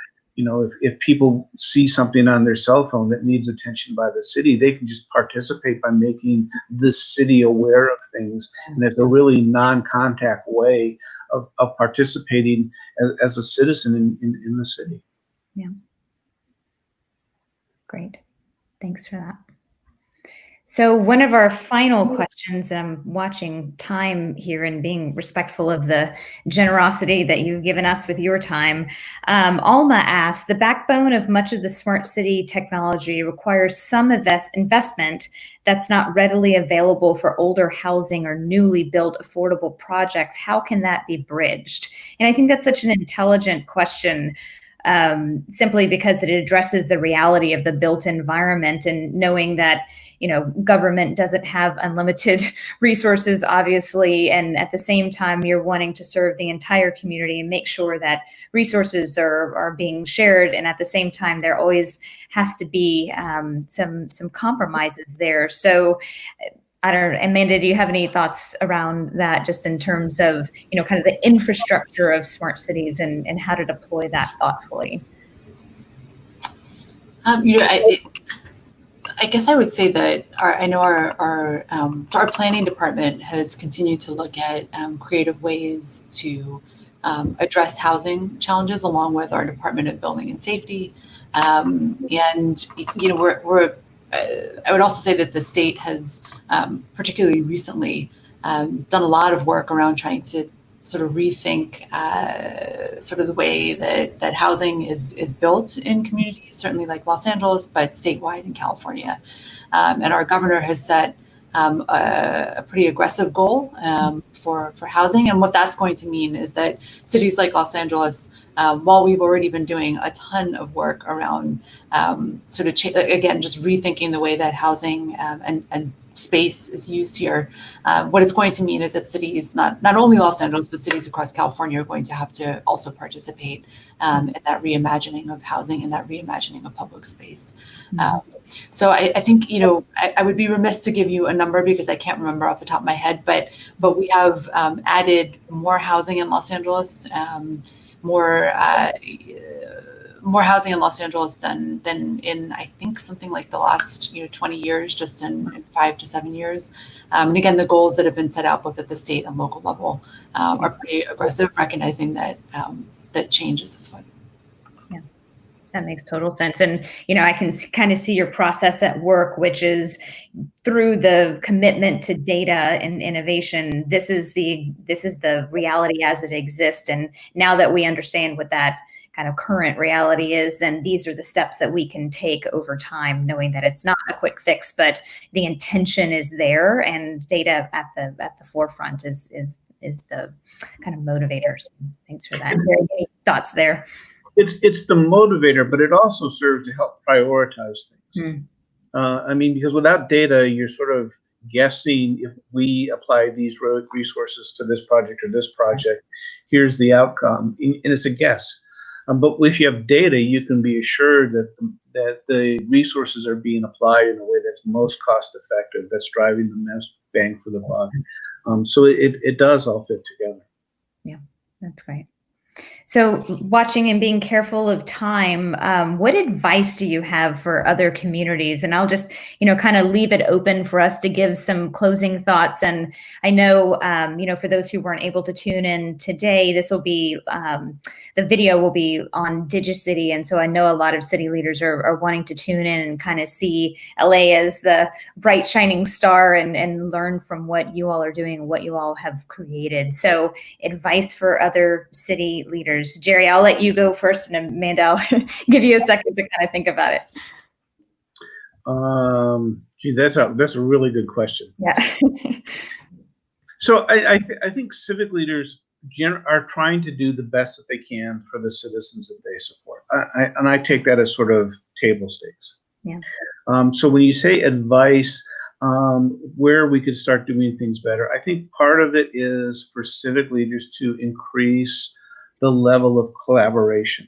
if people see something on their cell phone that needs attention by the city, they can just participate by making the city aware of things. And it's a really non-contact way of participating as a citizen in the city. Yeah. Great. Thanks for that. So one of our final questions, I'm watching time here and being respectful of the generosity that you've given us with your time. Alma asks, the backbone of much of the smart city technology requires some investment that's not readily available for older housing or newly built affordable projects. How can that be bridged? And I think that's such an intelligent question, simply because it addresses the reality of the built environment and knowing that government doesn't have unlimited resources, obviously, and at the same time, you're wanting to serve the entire community and make sure that resources are being shared. And at the same time, there always has to be some compromises there. So I don't know, Amanda, do you have any thoughts around that, just in terms of, kind of the infrastructure of smart cities and how to deploy that thoughtfully? I guess I would say that our planning department has continued to look at creative ways to address housing challenges, along with our Department of Building and Safety. And I would also say that the state has, particularly recently, done a lot of work around trying to sort of rethink sort of the way that housing is built in communities, certainly like Los Angeles, but statewide in California. And our governor has set a pretty aggressive goal for housing. And what that's going to mean is that cities like Los Angeles, while we've already been doing a ton of work around again, just rethinking the way that housing and space is used here, what it's going to mean is that cities, not only Los Angeles, but cities across California, are going to have to also participate in that reimagining of housing and that reimagining of public space. So I think, I would be remiss to give you a number because I can't remember off the top of my head, but we have added more housing in Los Angeles, more housing in Los Angeles than in, I think, something like the last 20 years, just in 5 to 7 years. And again, the goals that have been set out both at the state and local level are pretty aggressive, recognizing that that change is afoot. Yeah, that makes total sense. And I can kind of see your process at work, which is through the commitment to data and innovation. This is the reality as it exists. And now that we understand what that kind of current reality is, then these are the steps that we can take over time, knowing that it's not a quick fix, but the intention is there, and data at the forefront is the kind of motivator. So thanks for that. Any thoughts there? It's the motivator, but it also serves to help prioritize things. Because without data, you're sort of guessing if we apply these resources to this project or this project, here's the outcome, and it's a guess. But if you have data, you can be assured that the resources are being applied in a way that's most cost effective, that's driving the most bang for the buck. So it does all fit together. Yeah, that's great. So watching and being careful of time, what advice do you have for other communities? And I'll just, kind of leave it open for us to give some closing thoughts. And I know, for those who weren't able to tune in today, this will be, the video will be on Digi.City. And so I know a lot of city leaders are wanting to tune in and kind of see LA as the bright shining star and learn from what you all are doing, what you all have created. So advice for other city leaders. Jerry, I'll let you go first, and Amanda, I'll give you a second to kind of think about it. That's a really good question. Yeah. So I think civic leaders are trying to do the best that they can for the citizens that they support. And I take that as sort of table stakes. Yeah. So when you say advice, where we could start doing things better, I think part of it is for civic leaders to increase the level of collaboration.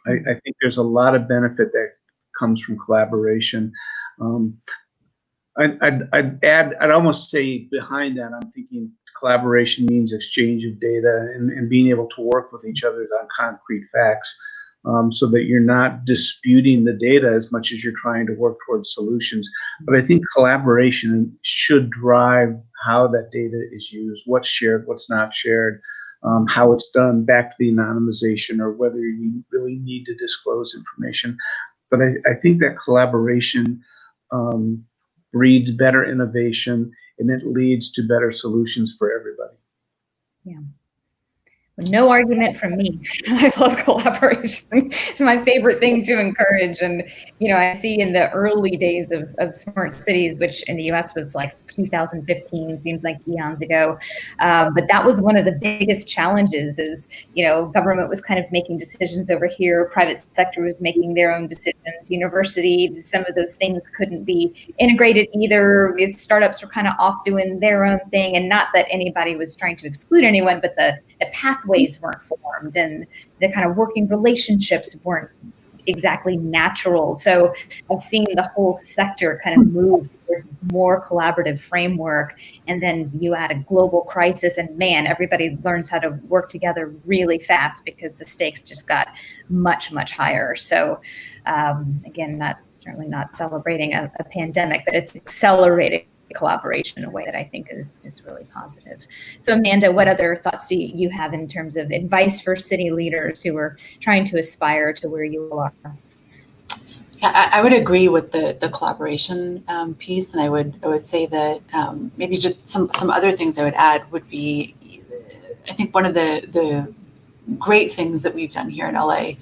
I think there's a lot of benefit that comes from collaboration. I'd almost say behind that, I'm thinking collaboration means exchange of data and being able to work with each other on concrete facts, so that you're not disputing the data as much as you're trying to work towards solutions. But I think collaboration should drive how that data is used, what's shared, what's not shared, how it's done, back to the anonymization, or whether you really need to disclose information. But I think that collaboration breeds better innovation, and it leads to better solutions for everybody. Yeah. No argument from me. I love collaboration. It's my favorite thing to encourage. And, I see in the early days of smart cities, which in the US was like 2015, seems like eons ago. But that was one of the biggest challenges is, government was kind of making decisions over here. Private sector was making their own decisions. University, some of those things couldn't be integrated either. Startups were kind of off doing their own thing. And not that anybody was trying to exclude anyone, but the pathways weren't formed and the kind of working relationships weren't exactly natural. So I've seen the whole sector kind of move towards more collaborative framework. And then you add a global crisis and man, everybody learns how to work together really fast because the stakes just got much, much higher. So again, certainly not celebrating a pandemic, but it's accelerating collaboration in a way that I think is really positive. So Amanda, what other thoughts do you have in terms of advice for city leaders who are trying to aspire to where you are? Yeah, I would agree with the collaboration piece, and I would say that maybe just some other things I would add would be, I think one of the great things that we've done here in LA,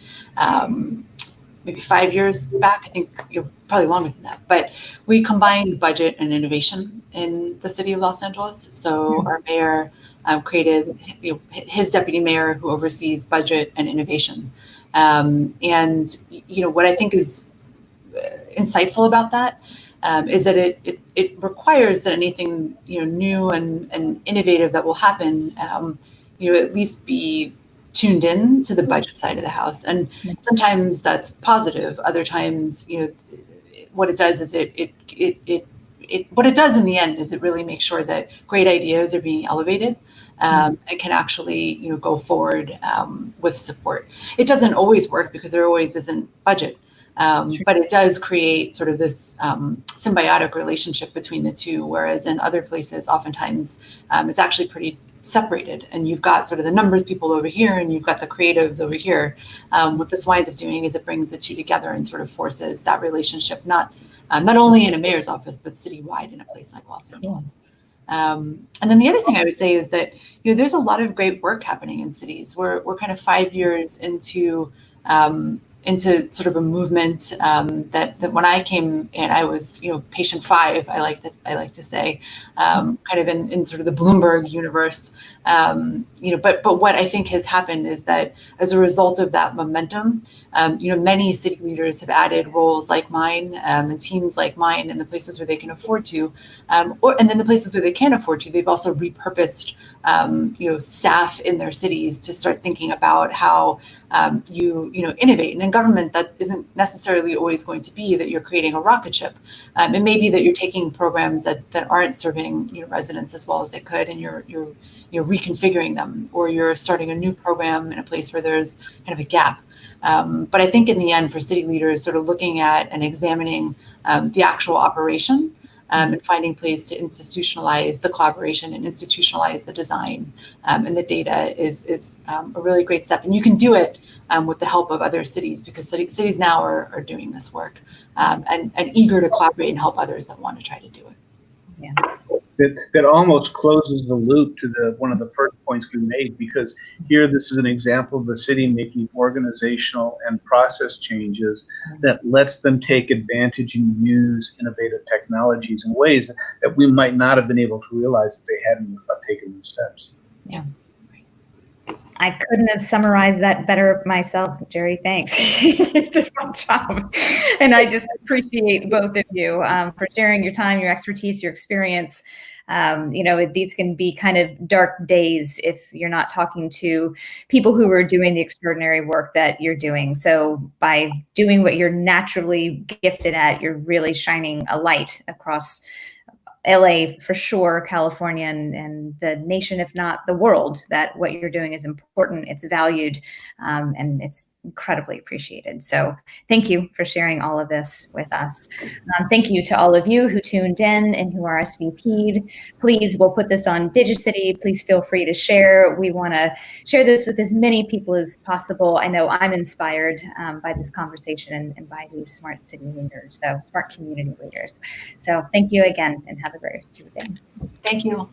maybe 5 years back, I think you're probably longer than that, but we combined budget and innovation in the city of Los Angeles. So our mayor created his deputy mayor who oversees budget and innovation. And what I think is insightful about that is that it requires that anything new and innovative that will happen, at least be tuned in to the budget side of the house. And sometimes that's positive. Other times, what it does is what it does in the end is it really makes sure that great ideas are being elevated and can actually, go forward with support. It doesn't always work because there always isn't budget. But it does create sort of this symbiotic relationship between the two, whereas in other places, oftentimes it's actually pretty separated, and you've got sort of the numbers people over here and you've got the creatives over here. What this winds up doing is it brings the two together and sort of forces that relationship, not only in a mayor's office, but citywide in a place like Los Angeles. And then the other thing I would say is that, there's a lot of great work happening in cities. We're kind of 5 years into sort of a movement that when I came in, I was, patient 5, I like to say, kind of in sort of the Bloomberg universe. But what I think has happened is that as a result of that momentum, many city leaders have added roles like mine and teams like mine in the places where they can afford to, and then the places where they can't afford to, they've also repurposed staff in their cities to start thinking about how you innovate. And in government, that isn't necessarily always going to be that you're creating a rocket ship. It may be that you're taking programs that aren't serving residents as well as they could, and you're reconfiguring them, or you're starting a new program in a place where there's kind of a gap. But I think in the end, for city leaders, sort of looking at and examining the actual operation, and finding ways to institutionalize the collaboration and institutionalize the design and the data is a really great step. And you can do it with the help of other cities, because cities now are doing this work and eager to collaborate and help others that want to try to do it. Yeah. That almost closes the loop to one of the first points we made, because here this is an example of the city making organizational and process changes that lets them take advantage and use innovative technologies in ways that we might not have been able to realize if they hadn't taken these steps. Yeah. I couldn't have summarized that better myself, Jerry. Thanks. You did a good job. And I just appreciate both of you for sharing your time, your expertise, your experience. These can be kind of dark days if you're not talking to people who are doing the extraordinary work that you're doing. So by doing what you're naturally gifted at, you're really shining a light across LA for sure, California, and the nation, if not the world, that what you're doing is important, it's valued, and it's incredibly appreciated. So thank you for sharing all of this with us. Thank you to all of you who tuned in and who RSVP'd. Please, we'll put this on Digi.City. Please feel free to share. We want to share this with as many people as possible. I know I'm inspired by this conversation and by these smart city leaders, so smart community leaders. So thank you again, and have a great rest of your day. Thank you.